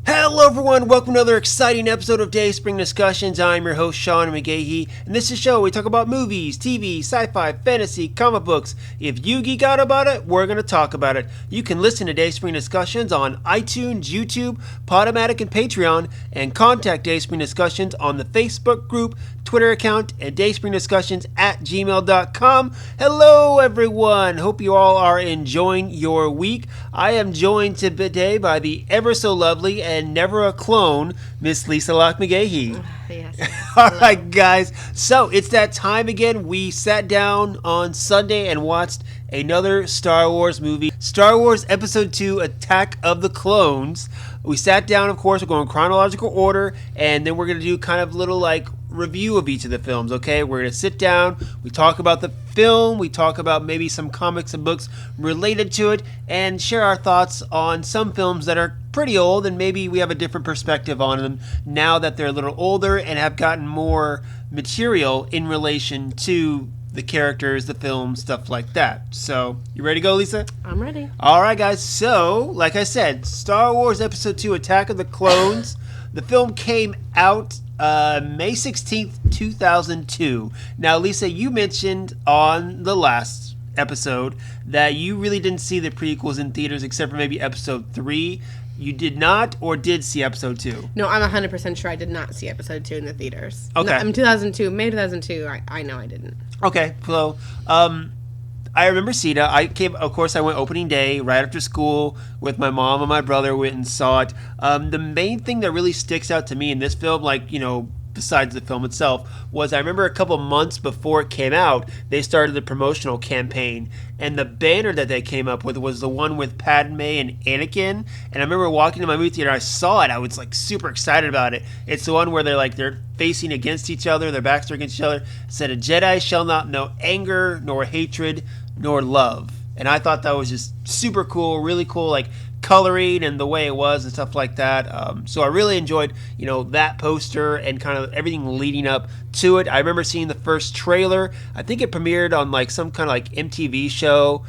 Hello everyone, welcome to another exciting episode of Dayspring Discussions. I'm your host Sean McGahee, and this is a show where we talk about movies, TV, sci-fi, fantasy, comic books. If you geek out about it, we're going to talk about it. You can listen to Dayspring Discussions on iTunes, YouTube, Podomatic, and Patreon, and contact Dayspring Discussions on the Facebook group, Twitter account, and dayspringdiscussions@gmail.com. Hello everyone, hope you all are enjoying your week. I am joined today by the ever so lovely and never a clone, Miss Lisa Locke McGahee. Yes. All right, guys. So it's that time again. We sat down on Sunday and watched another Star Wars movie, Star Wars Episode 2: Attack of the Clones. We sat down, of course, we're going chronological order, and then we're going to do kind of little review of each of the films, okay? We're going to sit down, we talk about the film, we talk about maybe some comics and books related to it, and share our thoughts on some films that are pretty old, and maybe we have a different perspective on them now that they're a little older and have gotten more material in relation to the characters, the film, stuff like that. So, you ready to go, Lisa? I'm ready. All right, guys. So, like I said, Star Wars Episode 2: Attack of the Clones. The film came out May 16th, 2002. Now, Lisa, you mentioned on the last episode that you really didn't see the prequels in theaters except for maybe Episode 3. You did not or did see Episode 2? No, I'm 100% sure I did not see Episode 2 in the theaters. Okay. No, I'm 2002, May 2002, I know I didn't. Okay, so I remember seeing it. I went opening day right after school with my mom and my brother, went and saw it. The main thing that really sticks out to me in this film, besides the film itself, was I remember a couple months before it came out, they started the promotional campaign, and the banner that they came up with was the one with Padme and Anakin. And I remember walking to my movie theater, I saw it, I was super excited about it. It's the one where they're facing against each other, their backs are against each other. It said, "A Jedi shall not know anger, nor hatred, nor love." And I thought that was just super cool, really cool, coloring and the way it was and stuff like that. So I really enjoyed, that poster and kind of everything leading up to it. I remember seeing the first trailer. I think it premiered on some kind of MTV show,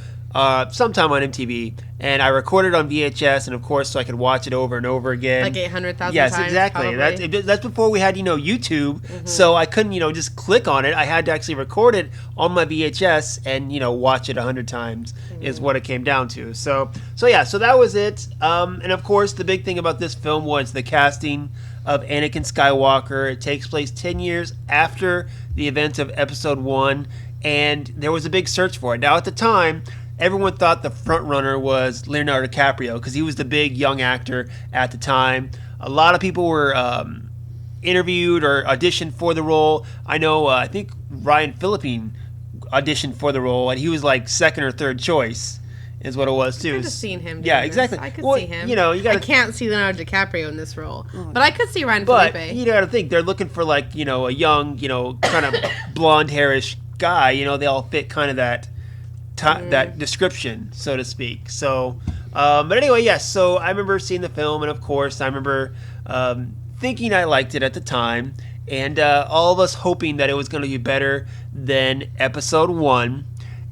sometime on MTV, and I recorded on VHS, and of course, so I could watch it over and over again. 800,000 yes, times. Yes, exactly. That's before we had, YouTube, so I couldn't, just click on it. I had to actually record it on my VHS and, watch it 100 times is what it came down to. So that was it. And of course, the big thing about this film was the casting of Anakin Skywalker. It takes place 10 years after the events of Episode 1, and there was a big search for it. Now, at the time, everyone thought the front runner was Leonardo DiCaprio because he was the big young actor at the time. A lot of people were interviewed or auditioned for the role. I know, I think Ryan Philippine auditioned for the role, and he was second or third choice, is what it was too. I could have seen him. Yeah, exactly. I could see him. I can't see Leonardo DiCaprio in this role, but I could see Ryan Felipe. But you got to think they're looking for a young, kind of blonde hairish guy. They all fit kind of that description, so to speak. So, but anyway, yes. So I remember seeing the film, and of course, I remember thinking I liked it at the time, and all of us hoping that it was going to be better than Episode 1.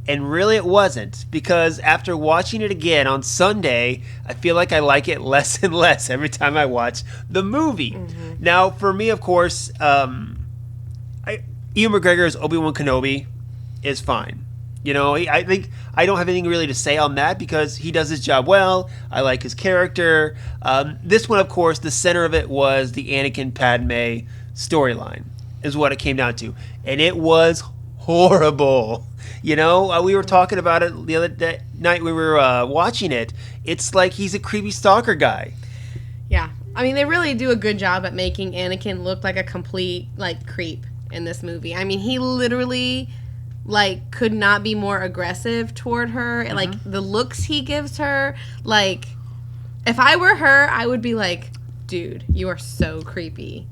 And really it wasn't, because after watching it again on Sunday, I feel like I like it less and less every time I watch the movie. Now, for me, of course, Ewan McGregor's Obi-Wan Kenobi is fine. I think I don't have anything really to say on that because he does his job well. I like his character. This one, of course, the center of it was the Anakin Padme storyline, is what it came down to. And it was horrible. We were talking about it the other night we were watching it. It's like he's a creepy stalker guy. Yeah. I mean, they really do a good job at making Anakin look like a complete, creep in this movie. I mean, he literally, could not be more aggressive toward her. The looks he gives her, if I were her, I would be dude, you are so creepy.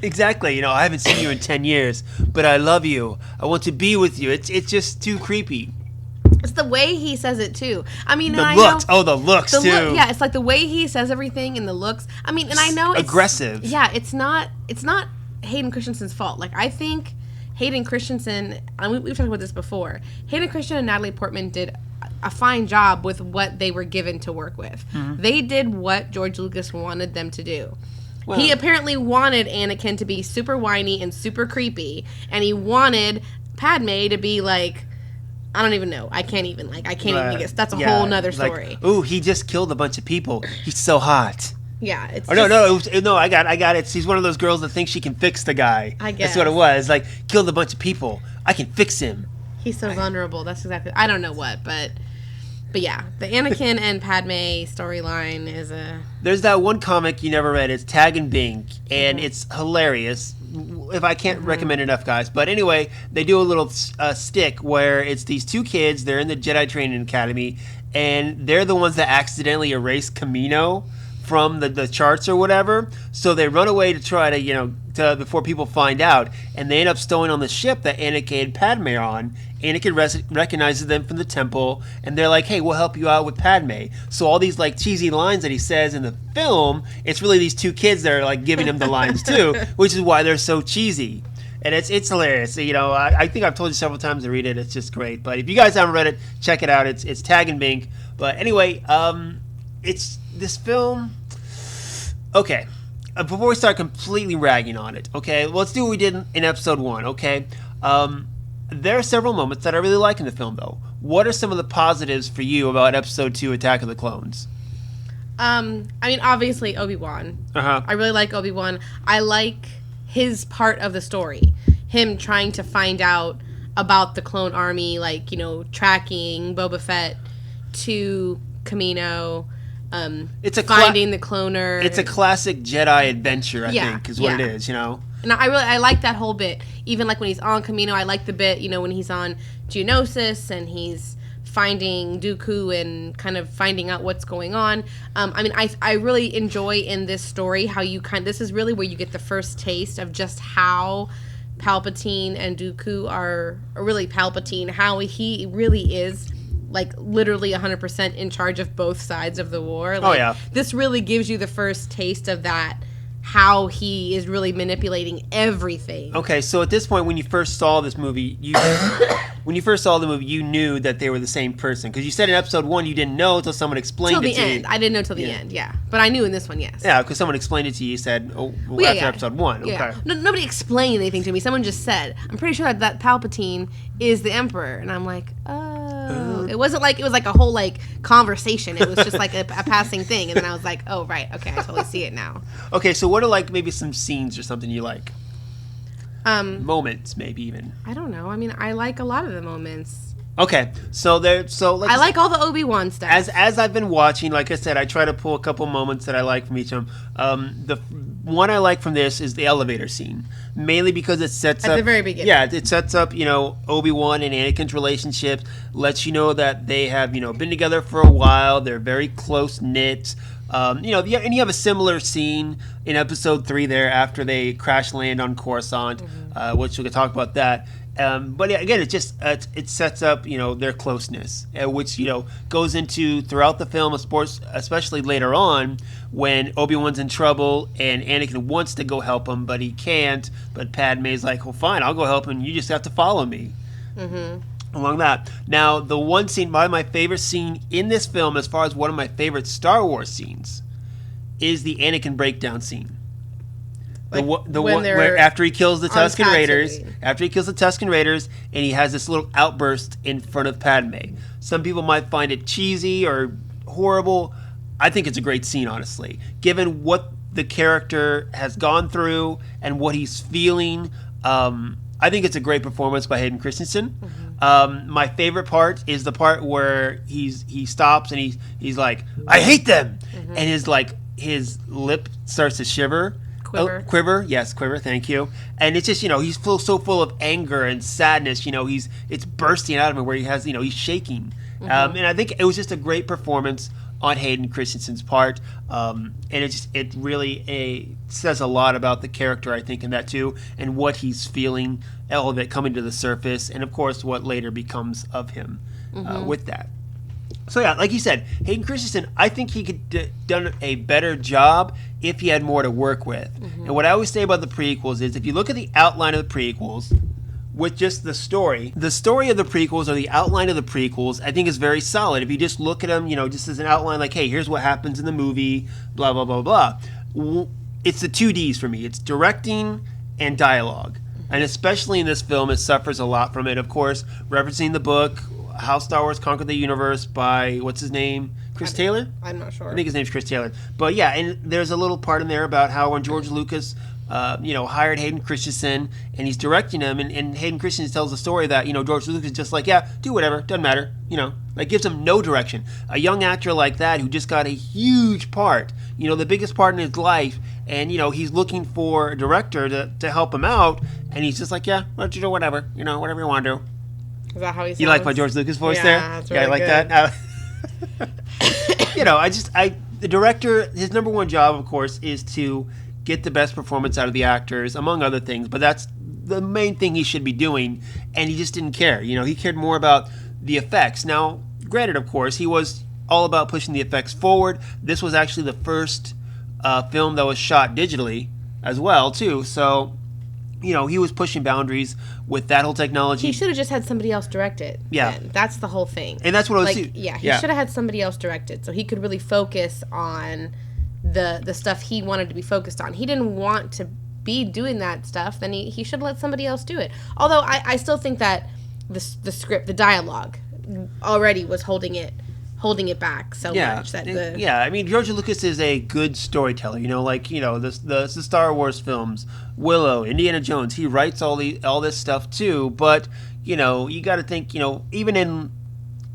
Exactly. I haven't seen you in 10 years, but I love you. I want to be with you. It's just too creepy. It's the way he says it too. I mean, the looks too. Yeah, it's the way he says everything and the looks. I mean, and I know it's aggressive. Yeah, it's not Hayden Christensen's fault. I think Hayden Christensen, we've talked about this before. Hayden Christensen and Natalie Portman did a fine job with what they were given to work with. They did what George Lucas wanted them to do. Well, he apparently wanted Anakin to be super whiny and super creepy, and he wanted Padme to be like, I don't even know. I can't even guess. That's a whole nother story. Ooh, he just killed a bunch of people. He's so hot. Yeah, it's I got it. She's one of those girls that thinks she can fix the guy. I guess. That's what it was. Like, killed a bunch of people. I can fix him. He's so vulnerable. That's exactly... I don't know what, but yeah. The Anakin and Padme storyline is a... There's that one comic you never read. It's Tag and Bink, and it's hilarious. If I can't recommend enough, guys. But anyway, they do a little stick where it's these two kids. They're in the Jedi Training Academy, and they're the ones that accidentally erase Kamino from the charts or whatever. So they run away to try to, before people find out, and they end up stowing on the ship that Anakin and Padme are on. Anakin recognizes them from the temple, and they're like, hey, we'll help you out with Padme. So all these like cheesy lines that he says in the film, it's really these two kids that are like giving him the lines too, which is why they're so cheesy. And it's hilarious. I think I've told you several times to read it. It's just great. But if you guys haven't read it, check it out. It's Tag and Bink. But anyway, it's this film. Okay, before we start completely ragging on it, okay, let's do what we did in episode 1, okay? There are several moments that I really like in the film, though. What are some of the positives for you about episode 2, Attack of the Clones? I mean, obviously, Obi-Wan. I really like Obi-Wan. I like his part of the story. Him trying to find out about the clone army, like, tracking Boba Fett to Kamino, finding the cloner. It's a classic Jedi adventure, I think, is what it is, And I like that whole bit. Even like when he's on Kamino, I like the bit, when he's on Geonosis and he's finding Dooku and kind of finding out what's going on. I really enjoy in this story how this is really where you get the first taste of just how Palpatine and Dooku are, or really Palpatine, how he really is like literally 100% in charge of both sides of the war. Like, this really gives you the first taste of that, how he is really manipulating everything. Okay, so at this point, when you first saw this movie, you knew that they were the same person, because you said in episode 1 you didn't know until someone explained it to you. Till the end. I didn't know till the end, yeah. But I knew in this one, yes. Yeah, because someone explained it to you. You said, after episode 1. Yeah. Okay. No, nobody explained anything to me. Someone just said, I'm pretty sure that Palpatine is the Emperor. And I'm like, oh. It wasn't like it was like a whole like conversation. It was just like a passing thing. And then I was like, oh, right. Okay, I totally see it now. Okay, so what are like maybe some scenes or something you like? Moments, maybe even. I don't know. I mean, I like a lot of the moments. Okay, so I like all the Obi-Wan stuff. As I've been watching, like I said, I try to pull a couple moments that I like from each of them. The one I like from this is the elevator scene, mainly because it sets up at the very beginning. Yeah, it sets up Obi-Wan and Anakin's relationship, lets you know that they have been together for a while. They're very close knit. And you have a similar scene in episode 3 there after they crash land on Coruscant, which we could talk about that. But yeah, again, it just it sets up their closeness, which goes into throughout the film, especially later on when Obi-Wan's in trouble and Anakin wants to go help him, but he can't. But Padme's like, well, fine, I'll go help him. You just have to follow me. Along that. Now, the one scene, probably my favorite scene in this film, as far as one of my favorite Star Wars scenes, is the Anakin breakdown scene. The one where after he kills the Tusken Raiders, and he has this little outburst in front of Padme. Some people might find it cheesy or horrible. I think it's a great scene, honestly, given what the character has gone through and what he's feeling. I think it's a great performance by Hayden Christensen. My favorite part is the part where he stops and he's like, I hate them, and his lip starts to shiver. Quiver, yes, quiver. Thank you. And it's just he's so full of anger and sadness. It's bursting out of him where he has he's shaking. And I think it was just a great performance on Hayden Christensen's part. And it really says a lot about the character, I think, in that too, and what he's feeling, all of it coming to the surface, and of course what later becomes of him with that. So yeah, like you said, Hayden Christensen, I think he could done a better job if he had more to work with. And what I always say about the prequels is, if you look at the outline of the prequels, with just the story. The story of the prequels, or the outline of the prequels, I think is very solid. If you just look at them, just as an outline, like, hey, here's what happens in the movie, blah, blah, blah, blah. It's the 2Ds for me. It's directing and dialogue. And especially in this film, it suffers a lot from it. Of course, referencing the book, How Star Wars Conquered the Universe by, what's his name? Chris Taylor? I'm not sure. I think his name's Chris Taylor. But yeah, and there's a little part in there about how when George Lucas, hired Hayden Christensen, and he's directing him, and Hayden Christensen tells the story that, George Lucas is just like, yeah, do whatever, doesn't matter, gives him no direction. A young actor like that who just got a huge part, the biggest part in his life, and, he's looking for a director to help him out, and he's just like, yeah, why don't you do whatever, whatever you want to do. Is that how he sounds? You like my George Lucas voice there? That's really I like good. that. The director, his number one job, of course, is to get the best performance out of the actors, among other things, but that's the main thing he should be doing, and he just didn't care. He cared more about the effects. Now, granted, of course, he was all about pushing the effects forward. This was actually the first film that was shot digitally as well, too, so he was pushing boundaries with that whole technology. He should have just had somebody else direct it. Yeah. Then. That's the whole thing. And that's what I was he should have had somebody else direct it so he could really focus on the stuff he wanted to be focused on. He didn't want to be doing that stuff, then he should have let somebody else do it. Although I still think that the script, the dialogue, already was holding it back so much. George Lucas is a good storyteller. The Star Wars films, Willow, Indiana Jones. He writes all this stuff too. But you got to think. Even in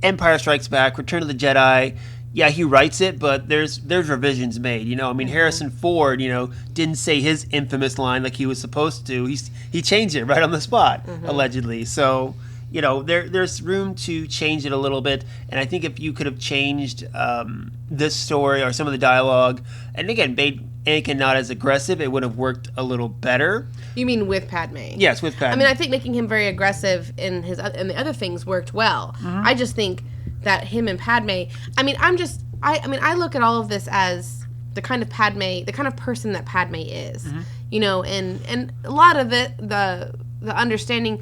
Empire Strikes Back, Return of the Jedi. Yeah, he writes it, but there's revisions made. Harrison Ford, didn't say his infamous line like he was supposed to. He changed it right on the spot, allegedly. So. There's room to change it a little bit, and I think if you could have changed this story or some of the dialogue, and again, made Anakin not as aggressive, it would have worked a little better. You mean with Padme? Yes, with Padme. I think making him very aggressive in the other things worked well. Mm-hmm. I just think that him and Padme. I look at all of this as the kind of person that Padme is. Mm-hmm. And a lot of it, the understanding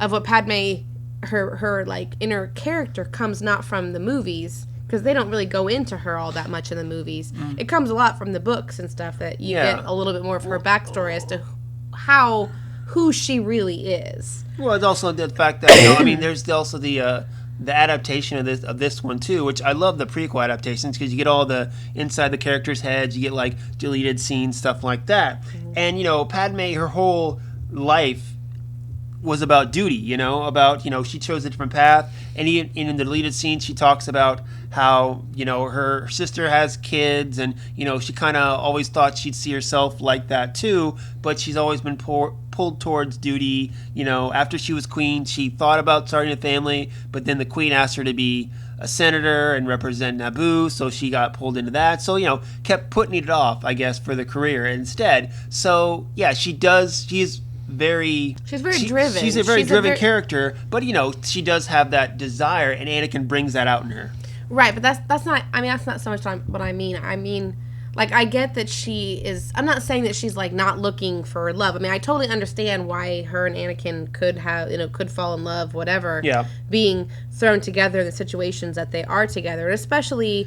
of what Padme, her like inner character comes not from the movies, because they don't really go into her all that much in the movies. Mm. It comes a lot from the books and stuff that you get a little bit more of her backstory as to who she really is. Well, it's also the fact that there's also the adaptation of this one too, which I love the prequel adaptations because you get all the inside the characters' heads, you get like deleted scenes, stuff like that. Mm-hmm. And Padme, her whole life was about duty, about, she chose a different path. And in the deleted scene, she talks about how, her sister has kids and, she kind of always thought she'd see herself like that too, but she's always been pulled towards duty. After she was queen, she thought about starting a family, but then the queen asked her to be a senator and represent Naboo, so she got pulled into that. So, kept putting it off, I guess, for the career instead. So, yeah, she's very driven. She's a very driven character, but she does have that desire, and Anakin brings that out in her. Right, but that's not. That's not so much what I mean. I get that she is. I'm not saying that she's like not looking for love. I totally understand why her and Anakin could fall in love, whatever. Yeah. Being thrown together in the situations that they are together, and especially,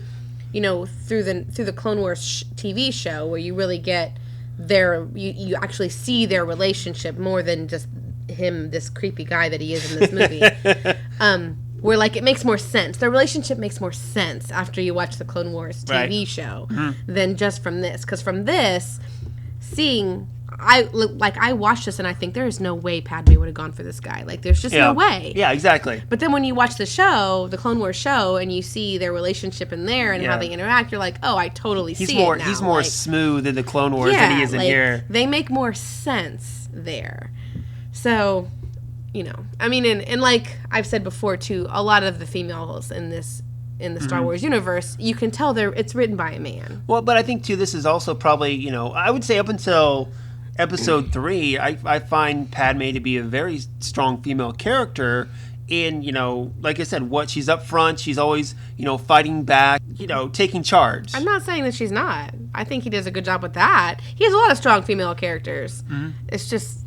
through the Clone Wars TV show, where you really get. You actually see their relationship more than just him, this creepy guy that he is in this movie. Where like it makes more sense. Their relationship makes more sense after you watch the Clone Wars TV show than just from this. Because from this, I watched this and I think there is no way Padme would have gone for this guy. Like there's just no way. Yeah, exactly. But then when you watch the show, the Clone Wars show, and you see their relationship in there and how they interact, you're like, oh, I totally see it now. He's more smooth in the Clone Wars than he is in here. They make more sense there. So, and like I've said before too, a lot of the females in the Star Wars universe, you can tell it's written by a man. Well, but I think too, this is also probably, I would say up until Episode 3, I find Padme to be a very strong female character in, like I said, she's up front, she's always, fighting back, taking charge. I'm not saying that she's not. I think he does a good job with that. He has a lot of strong female characters. Mm-hmm. It's just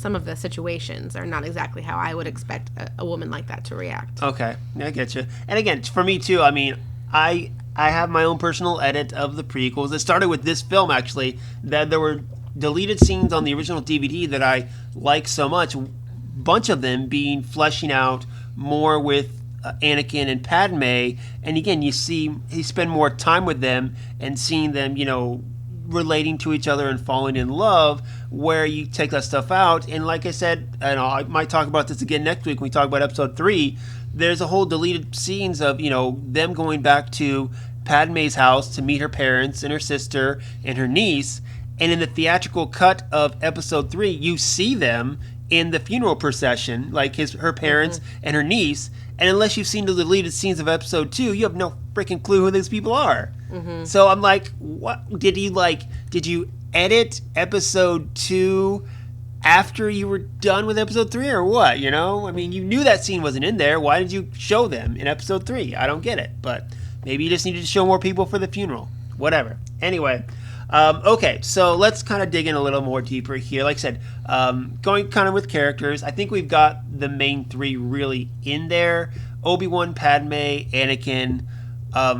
some of the situations are not exactly how I would expect a woman like that to react. Okay, I get you. And again, for me too, I mean, I have my own personal edit of the prequels. It started with this film, actually, that there were deleted scenes on the original DVD that I like so much. Bunch of them being fleshing out more with Anakin and Padme, and again, you spend more time with them and seeing them, relating to each other and falling in love, where you take that stuff out. And like I said, and I might talk about this again next week when we talk about episode 3, there's a whole deleted scenes of, them going back to Padme's house to meet her parents and her sister and her niece. And in the theatrical cut of episode 3, you see them in the funeral procession, like her parents and her niece. And unless you've seen the deleted scenes of episode 2, you have no freaking clue who these people are. So I'm like, what did you edit episode 2 after you were done with episode 3 or what? I mean, you knew that scene wasn't in there. Why did you show them in episode 3? I don't get it. But maybe you just needed to show more people for the funeral. Whatever. Anyway. Okay, so let's kind of dig in a little more deeper here. Like I said, going kind of with characters, I think we've got the main 3 really in there. Obi-Wan, Padme, Anakin. I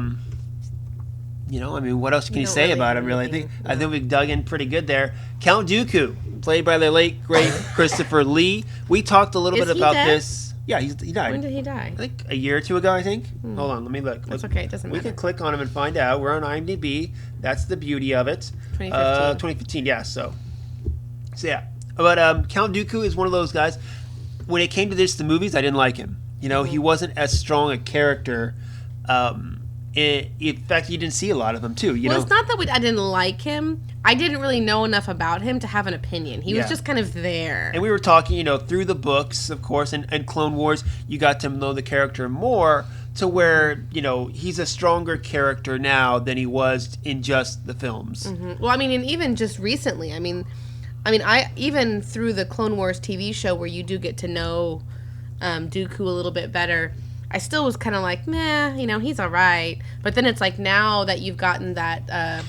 mean, what else can you say about him, really? I think we've dug in pretty good there. Count Dooku, played by the late, great Christopher Lee. We talked a little bit about this. Yeah, he died. When did he die? I think a year or 2 ago, I think. Hold on, let me look. That's okay, it doesn't matter. We can click on him and find out. We're on IMDb. That's the beauty of it. 2015, yeah, so yeah. But Count Dooku is one of those guys, when it came to the movies, I didn't like him. He wasn't as strong a character. In fact, you didn't see a lot of him, too. Well, it's not that I didn't like him. I didn't really know enough about him to have an opinion. He was just kind of there. And we were talking, through the books, of course, and Clone Wars, you got to know the character more to where, he's a stronger character now than he was in just the films. Well, I mean, and even just recently, I even through the Clone Wars TV show where you do get to know Dooku a little bit better, I still was kind of like, meh, he's all right. But then it's like now that you've gotten that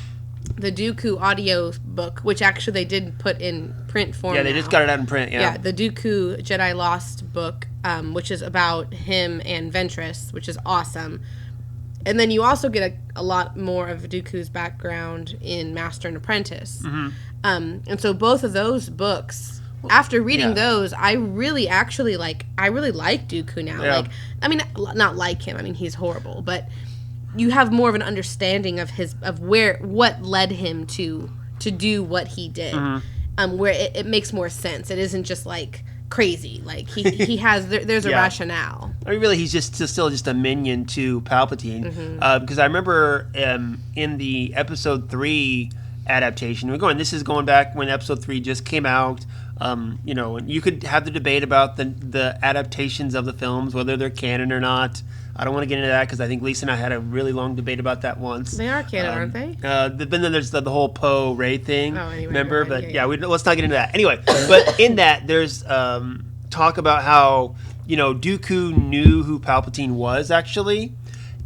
the Dooku audio book, which actually they did put in print form. Yeah, they just got it out in print. Yeah, the Dooku Jedi Lost book, which is about him and Ventress, which is awesome. And then you also get a lot more of Dooku's background in Master and Apprentice. And so both of those books, after reading those, I really like Dooku now. Yeah. Like, I mean, not like him. I mean, he's horrible, but you have more of an understanding of what led him to do what he did. Where it makes more sense. It isn't just like crazy. Like he has there's a rationale. I mean, really, he's still just a minion to Palpatine. Because I remember in the episode 3 adaptation, this is going back when episode 3 just came out. And you could have the debate about the adaptations of the films, whether they're canon or not. I don't want to get into that because I think Lisa and I had a really long debate about that once. They are canon, aren't they? But then there's the whole Poe Rey thing. Oh, anyway, remember? right, But yeah. Let's not get into that. Anyway, but in that there's talk about how Dooku knew who Palpatine was actually,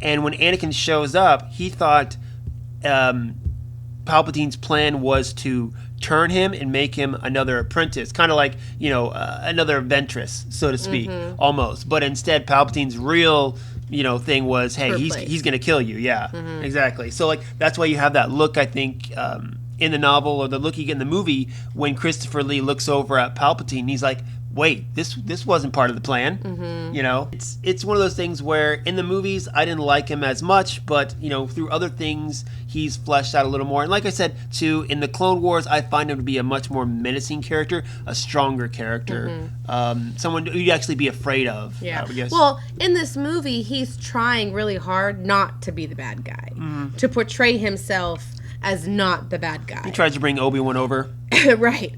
and when Anakin shows up, he thought Palpatine's plan was to turn him and make him another apprentice, kind of like another Ventress, so to speak, almost. But instead, Palpatine's real thing was, hey, he's going to kill you. Yeah, exactly. So like that's why you have that look, I think, in the novel, or the look you get in the movie when Christopher Lee looks over at Palpatine. He's like, wait, this wasn't part of the plan. It's one of those things where in the movies I didn't like him as much, but through other things he's fleshed out a little more. And like I said too, in the Clone Wars I find him to be a much more menacing character, a stronger character, someone you'd actually be afraid of. Yeah. I guess. Well, in this movie he's trying really hard not to be the bad guy, to portray himself as not the bad guy. He tries to bring Obi-Wan over. Right.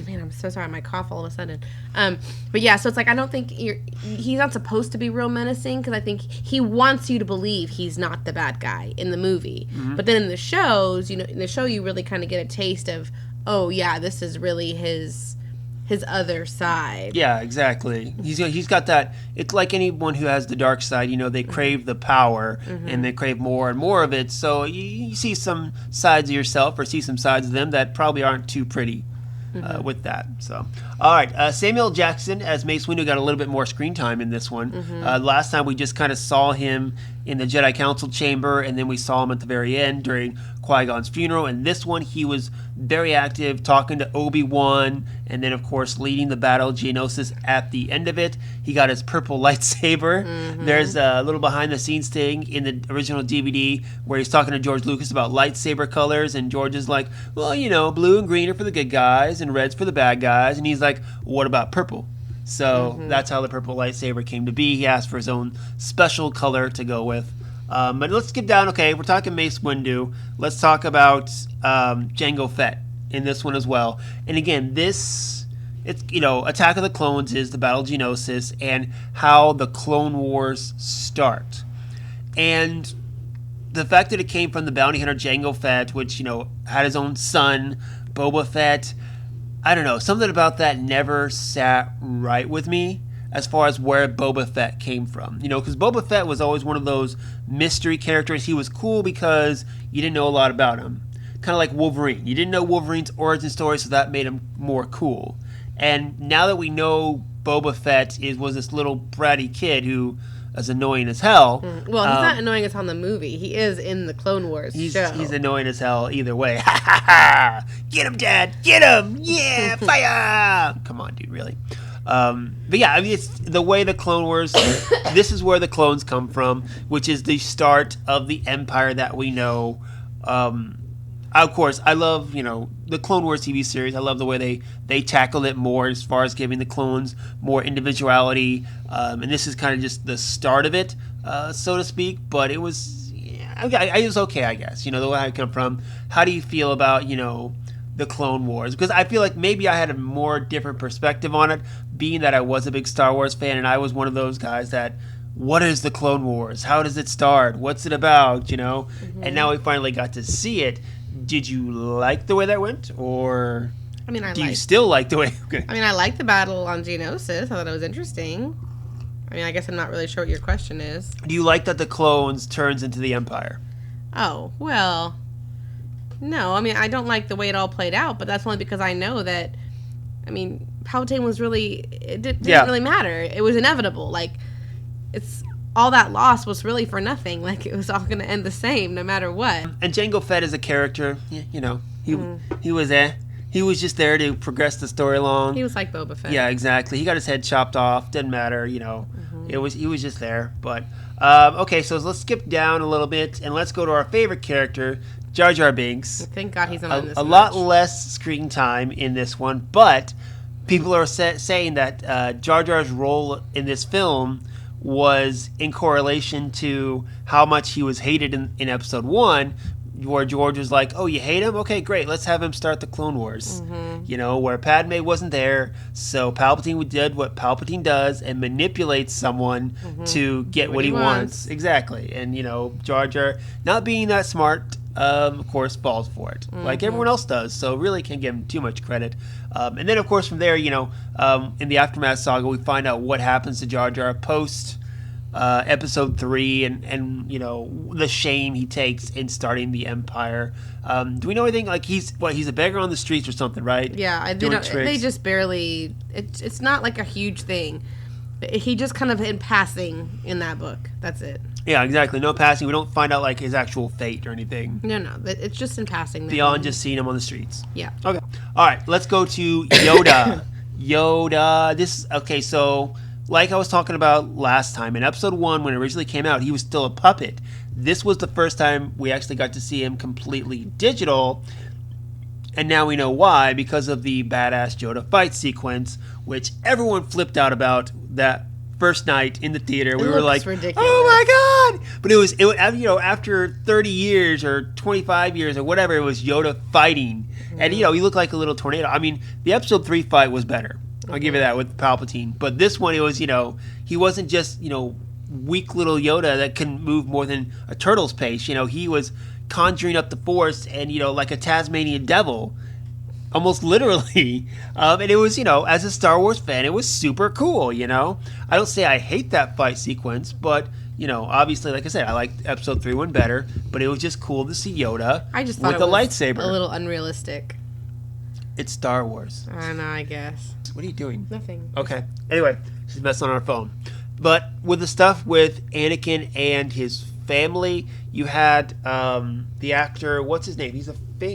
Man, I'm so sorry. My cough all of a sudden. But yeah, so it's like I don't think he's not supposed to be real menacing, because I think he wants you to believe he's not the bad guy in the movie. But then in the shows, in the show you really kind of get a taste of, oh yeah, this is really his other side. Yeah, exactly. He's got that. It's like anyone who has the dark side. They crave the power and they crave more and more of it. So you see some sides of yourself, or see some sides of them that probably aren't too pretty. with that. So, all right, Samuel Jackson as Mace Windu got a little bit more screen time in this one. Last time we just kind of saw him in the Jedi Council chamber, and then we saw him at the very end during Qui-Gon's funeral. And this one, he was very active, talking to Obi-Wan, and then, of course, leading the battle of Geonosis at the end of it. He got his purple lightsaber. There's a little behind-the-scenes thing in the original DVD where he's talking to George Lucas about lightsaber colors, and George is like, well, you know, blue and green are for the good guys, and red's for the bad guys. And he's like, what about purple? So that's how the purple lightsaber came to be. He asked for his own special color to go with. But let's get down. Okay, we're talking Mace Windu. Let's talk about Jango Fett in this one as well. And again, it's Attack of the Clones is the Battle of Geonosis and how the Clone Wars start. And the fact that it came from the bounty hunter Jango Fett, which had his own son Boba Fett. I don't know, something about that never sat right with me as far as where Boba Fett came from. Because Boba Fett was always one of those mystery characters. He was cool because you didn't know a lot about him. Kind of like Wolverine. You didn't know Wolverine's origin story, so that made him more cool. And now that we know Boba Fett was this little bratty kid who is annoying as hell. Well, he's not annoying us on the movie. He is in the Clone Wars show. He's annoying as hell either way. Ha ha ha! Get him, Dad! Get him! Yeah! Fire! Come on, dude, really. But yeah, I mean, it's the way the Clone Wars, this is where the clones come from, which is the start of the Empire that we know. Of course, I love, the Clone Wars TV series. I love the way they tackled it more as far as giving the clones more individuality. And this is kind of just the start of it, so to speak. But it was, it was okay, I guess. The way I come from. How do you feel about, the Clone Wars? Because I feel like maybe I had a more different perspective on it, being that I was a big Star Wars fan, and I was one of those guys that, what is the Clone Wars? How does it start? What's it about? And now we finally got to see it. Did you like the way that went, or you still like the way? Okay. I liked the battle on Geonosis. I thought it was interesting. I guess I'm not really sure what your question is. Do you like that the clones turns into the Empire? Oh, well, no. I don't like the way it all played out, but that's only because I know that, Palpatine was really, it didn't really matter. It was inevitable. It's all that loss was really for nothing. It was all going to end the same no matter what. And Jango Fett as a character, he was He was just there to progress the story along. He was like Boba Fett. Yeah, exactly. He got his head chopped off. Didn't matter, He was just there. But okay, so let's skip down a little bit and let's go to our favorite character, Jar Jar Binks. Thank God he's not in this. A lot less screen time in this one, but people are saying that Jar Jar's role in this film was in correlation to how much he was hated in episode 1, where George was like, oh, you hate him? Okay, great. Let's have him start the Clone Wars. Where Padme wasn't there, so Palpatine did what Palpatine does and manipulates someone to get what he wants. Exactly. And, Jar Jar, not being that smart, of course, falls for it, like everyone else does. So really can't give him too much credit. And then, of course, from there, in the Aftermath saga, we find out what happens to Jar Jar post episode 3 and the shame he takes in starting the Empire. Do we know anything? He's a beggar on the streets or something, right? Yeah, they just barely. It's not like a huge thing. He just kind of in passing in that book. That's it. Yeah, exactly. No passing. We don't find out his actual fate or anything. No. It's just in passing. Beyond just seeing him on the streets. Yeah. Okay. All right. Let's go to Yoda. Yoda. Okay. So, like I was talking about last time, in episode 1, when it originally came out, he was still a puppet. This was the first time we actually got to see him completely digital. And now we know why, because of the badass Yoda fight sequence, which everyone flipped out about that first night in the theater. We were like, ridiculous. Oh my God! But it was after 30 years or 25 years or whatever, it was Yoda fighting. And, he looked like a little tornado. The episode 3 fight was better. I'll give you that with Palpatine. But this one, it was, he wasn't just, weak little Yoda that couldn't move more than a turtle's pace. He was conjuring up the Force and, like a Tasmanian devil, almost literally. And it was, as a Star Wars fan, it was super cool, I don't say I hate that fight sequence, but, obviously, like I said, I liked episode 3 one better, but it was just cool to see Yoda I just thought with a lightsaber. A little unrealistic. It's Star Wars. I know, I guess. What are you doing? Nothing. Okay. Anyway, she's messing on her phone. But with the stuff with Anakin and his family, you had the actor, what's his name? He's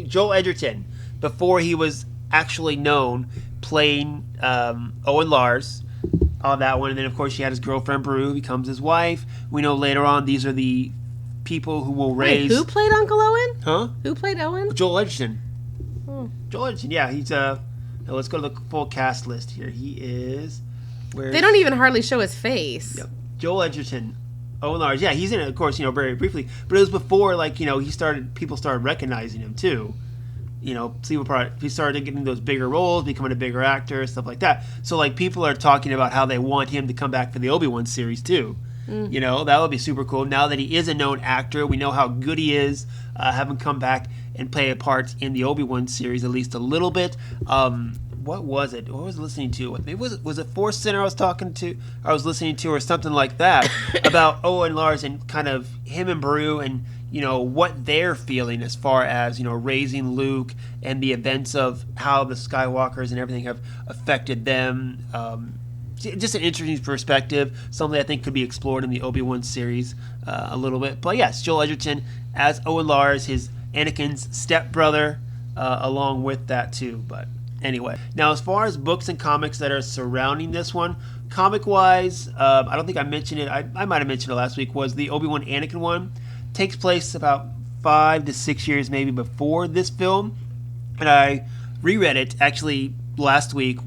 Joel Edgerton, before he was actually known, playing Owen Lars on that one. And then, of course, you had his girlfriend, Beru, becomes his wife. We know later on these are the people who will raise... Wait, who played Uncle Owen? Huh? Who played Owen? Joel Edgerton. Oh. Joel Edgerton, yeah. He's... Now let's go to the full cast list here. He is... They don't even hardly show his face. Yep. Joel Edgerton. Owen Lars. Yeah, he's in it, of course, very briefly. But it was before, people started recognizing him, too. He started getting those bigger roles, becoming a bigger actor, stuff like that. So, people are talking about how they want him to come back for the Obi-Wan series, too. That would be super cool. Now that he is a known actor, we know how good he is. Have him come back and play a part in the Obi-Wan series, at least a little bit. What was it? What was I listening to? Maybe was it Force Center I was listening to, or something like that, about Owen Lars and kind of him and Beru and, what they're feeling as far as, raising Luke and the events of how the Skywalkers and everything have affected them. Just an interesting perspective, something I think could be explored in the Obi-Wan series a little bit. But yes, Joel Edgerton as Owen Lars, his Anakin's stepbrother, along with that too. But anyway, now as far as books and comics that are surrounding this one, comic-wise, I don't think I mentioned it. I might have mentioned it last week. Was the Obi-Wan Anakin one? Takes place about 5 to 6 years maybe before this film, and I reread it actually last week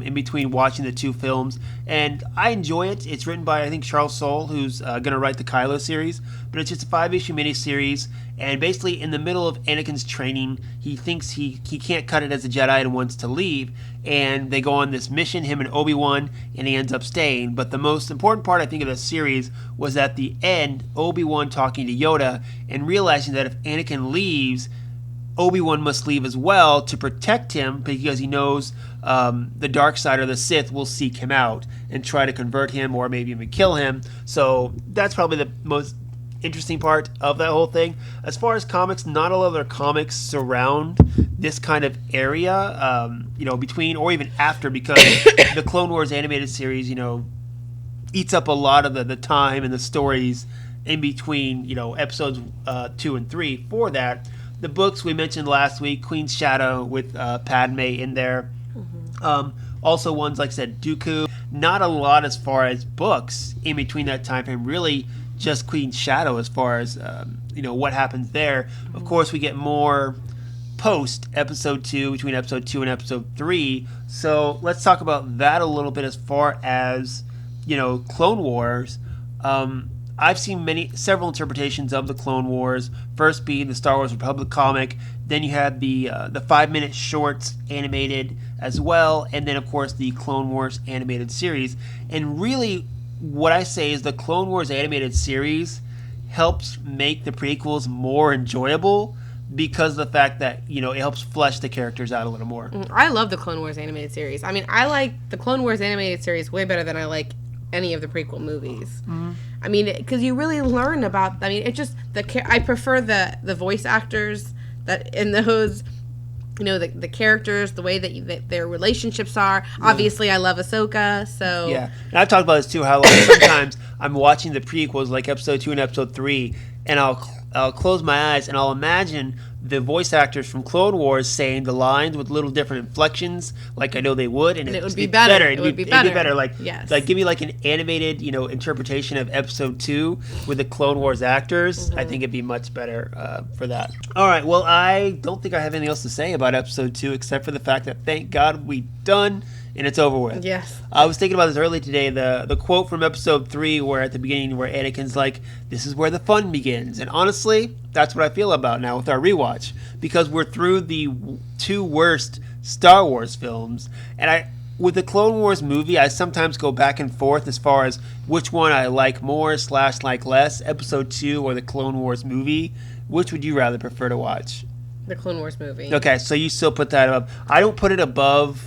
in between watching the two films, and I enjoy it. It's written by, I think, Charles Soule, who's going to write the Kylo series, but it's just a 5-issue miniseries, and basically in the middle of Anakin's training, he thinks he can't cut it as a Jedi and wants to leave, and they go on this mission, him and Obi-Wan, and he ends up staying. But the most important part, I think, of the series was at the end, Obi-Wan talking to Yoda and realizing that if Anakin leaves, Obi-Wan must leave as well to protect him, because he knows the dark side or the Sith will seek him out and try to convert him or maybe even kill him. So that's probably the most interesting part of that whole thing. As far as comics, not a lot of other comics surround this kind of area, between or even after, because the Clone Wars animated series, eats up a lot of the time and the stories in between, episodes 2 and 3 for that. The books we mentioned last week, Queen's Shadow with Padme in there. Mm-hmm. Also ones, like I said, Dooku. Not a lot as far as books in between that time frame. Really just Queen's Shadow as far as, what happens there. Mm-hmm. Of course, we get more post Episode 2, between Episode 2 and Episode 3. So let's talk about that a little bit as far as, Clone Wars. I've seen several interpretations of the Clone Wars. First being the Star Wars Republic comic. Then you have the 5-minute shorts animated as well. And then, of course, the Clone Wars animated series. And really, what I say is the Clone Wars animated series helps make the prequels more enjoyable because of the fact that, it helps flesh the characters out a little more. I love the Clone Wars animated series. I mean, I like the Clone Wars animated series way better than I like any of the prequel movies. Mm-hmm. I mean, because you really learn about. I mean, it just I prefer the voice actors that in those, the characters, the way that their relationships are. Yeah. Obviously, I love Ahsoka, so yeah. And I've talked about this too. How sometimes I'm watching the prequels, like Episode 2 and Episode 3, and I'll close my eyes and I'll imagine the voice actors from Clone Wars saying the lines with little different inflections, like I know they would, and it would be better. It would be better. Like, yes. Like give me like an animated, interpretation of Episode 2 with the Clone Wars actors. Mm-hmm. I think it'd be much better for that. All right. Well, I don't think I have anything else to say about Episode 2 except for the fact that thank God we done. And it's over with. Yes. I was thinking about this earlier today, the quote from Episode 3 where at the beginning where Anakin's like, this is where the fun begins. And honestly, that's what I feel about now with our rewatch. Because we're through the 2 worst Star Wars films. And with the Clone Wars movie, I sometimes go back and forth as far as which one I like more / like less, Episode 2 or the Clone Wars movie. Which would you rather prefer to watch? The Clone Wars movie. Okay, so you still put that above. I don't put it above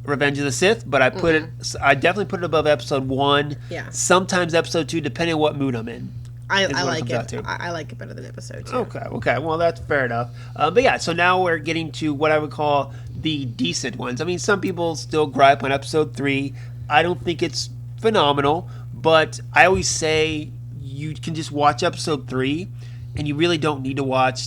Revenge of the Sith, but I definitely put it above Episode 1. Yeah. Sometimes Episode 2, depending on what mood I'm in. I like it. I like it better than Episode 2. Okay. Well, that's fair enough. But yeah, so now we're getting to what I would call the decent ones. I mean, some people still gripe on episode 3. I don't think it's phenomenal, but I always say you can just watch episode 3 and you really don't need to watch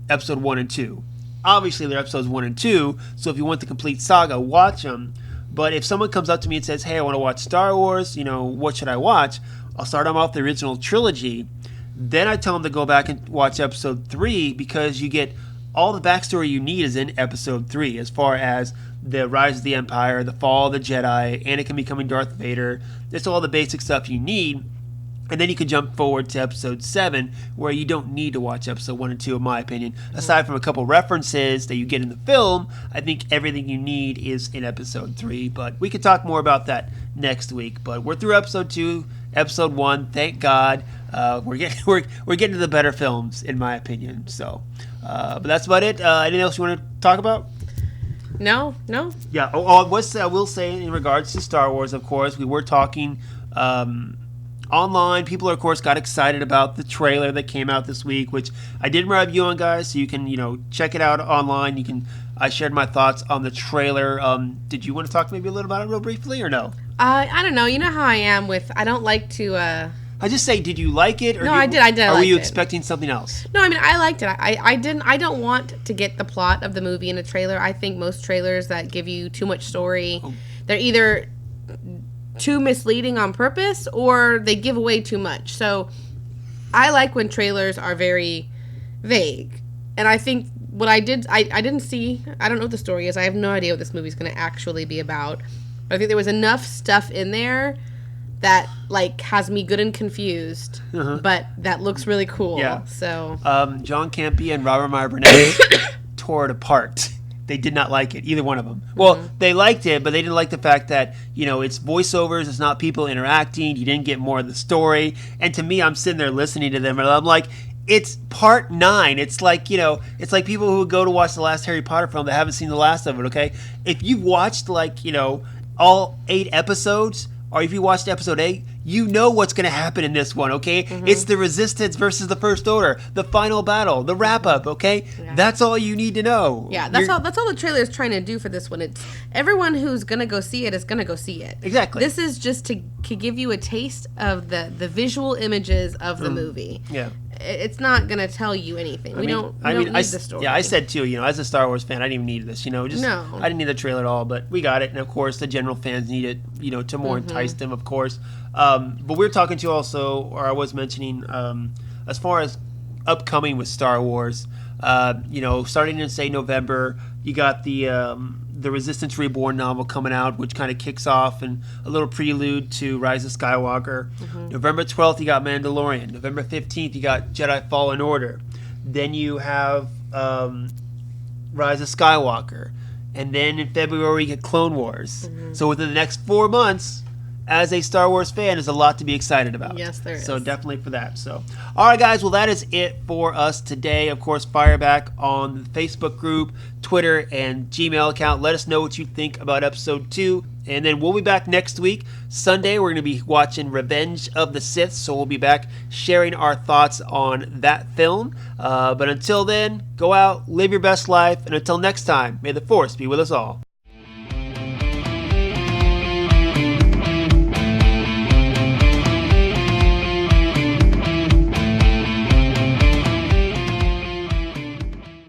episode 1 and 2. Obviously, they're episodes 1 and 2, so if you want the complete saga, watch them. But if someone comes up to me and says, hey, I want to watch Star Wars, what should I watch? I'll start them off the original trilogy. Then I tell them to go back and watch episode 3 because you get all the backstory you need is in episode 3 as far as the rise of the Empire, the fall of the Jedi, Anakin becoming Darth Vader. That's all the basic stuff you need. And then you can jump forward to episode 7 where you don't need to watch episode 1 and 2 in my opinion. Aside from a couple references that you get in the film, I think everything you need is in episode 3. But we can talk more about that next week. But we're through episode 2, episode 1, thank God. We're getting to the better films in my opinion. So, but that's about it. Anything else you want to talk about? No. Yeah. I will say in regards to Star Wars, of course, we were talking online. People, of course, got excited about the trailer that came out this week, which I did review on, guys. So you can, check it out online. I shared my thoughts on the trailer. Did you want to talk maybe a little about it real briefly or no? I don't know. You know how I am with. I don't like to. I just say, did you like it? Or no, I did. I did. Or were you expecting something else? No, I mean, I liked it. I didn't. I don't want to get the plot of the movie in a trailer. I think most trailers that give you too much story, they're either too misleading on purpose or they give away too much. So I like when trailers are very vague. And I think what I did, I didn't see, I don't know what the story is. I have no idea what this movie's going to actually be about. But I think there was enough stuff in there that has me good and confused, but that looks really cool. Yeah. So John Campea and Robert Meyer Burnett tore it apart. They did not like it, either one of them. Well, they liked it, but they didn't like the fact that, it's voiceovers, it's not people interacting, you didn't get more of the story. And to me, I'm sitting there listening to them, and I'm like, it's part 9. It's like, it's like people who would go to watch the last Harry Potter film that haven't seen the last of it, okay? If you've watched, all 8 episodes, or if you watched episode 8, you know what's going to happen in this one, okay? It's the Resistance versus the First Order, the final battle, the wrap-up, okay? Yeah. That's all you need to know. Yeah, that's all the trailer is trying to do for this one. It's everyone who's going to go see it is going to go see it. Exactly. This is just to give you a taste of the visual images of the movie. Yeah. It's not going to tell you anything. We don't need the story. Yeah, I said too, as a Star Wars fan, I didn't even need this, no. I didn't need the trailer at all, but we got it. And of course, the general fans need it, to more entice them, of course. But we're talking to also, or I was mentioning, as far as upcoming with Star Wars, starting in, say, November, you got the Resistance Reborn novel coming out, which kind of kicks off and a little prelude to Rise of Skywalker. November 12th, you got Mandalorian. November 15th, you got Jedi Fallen Order. Then you have Rise of Skywalker. And then in February, you get Clone Wars. So within the next 4 months, as a Star Wars fan, there's a lot to be excited about. Yes, there is. So definitely for that. So, all right, guys. Well, that is it for us today. Of course, fire back on the Facebook group, Twitter, and Gmail account. Let us know what you think about episode 2. And then we'll be back next week. Sunday, we're going to be watching Revenge of the Sith. So we'll be back sharing our thoughts on that film. But until then, go out, live your best life. And until next time, may the Force be with us all.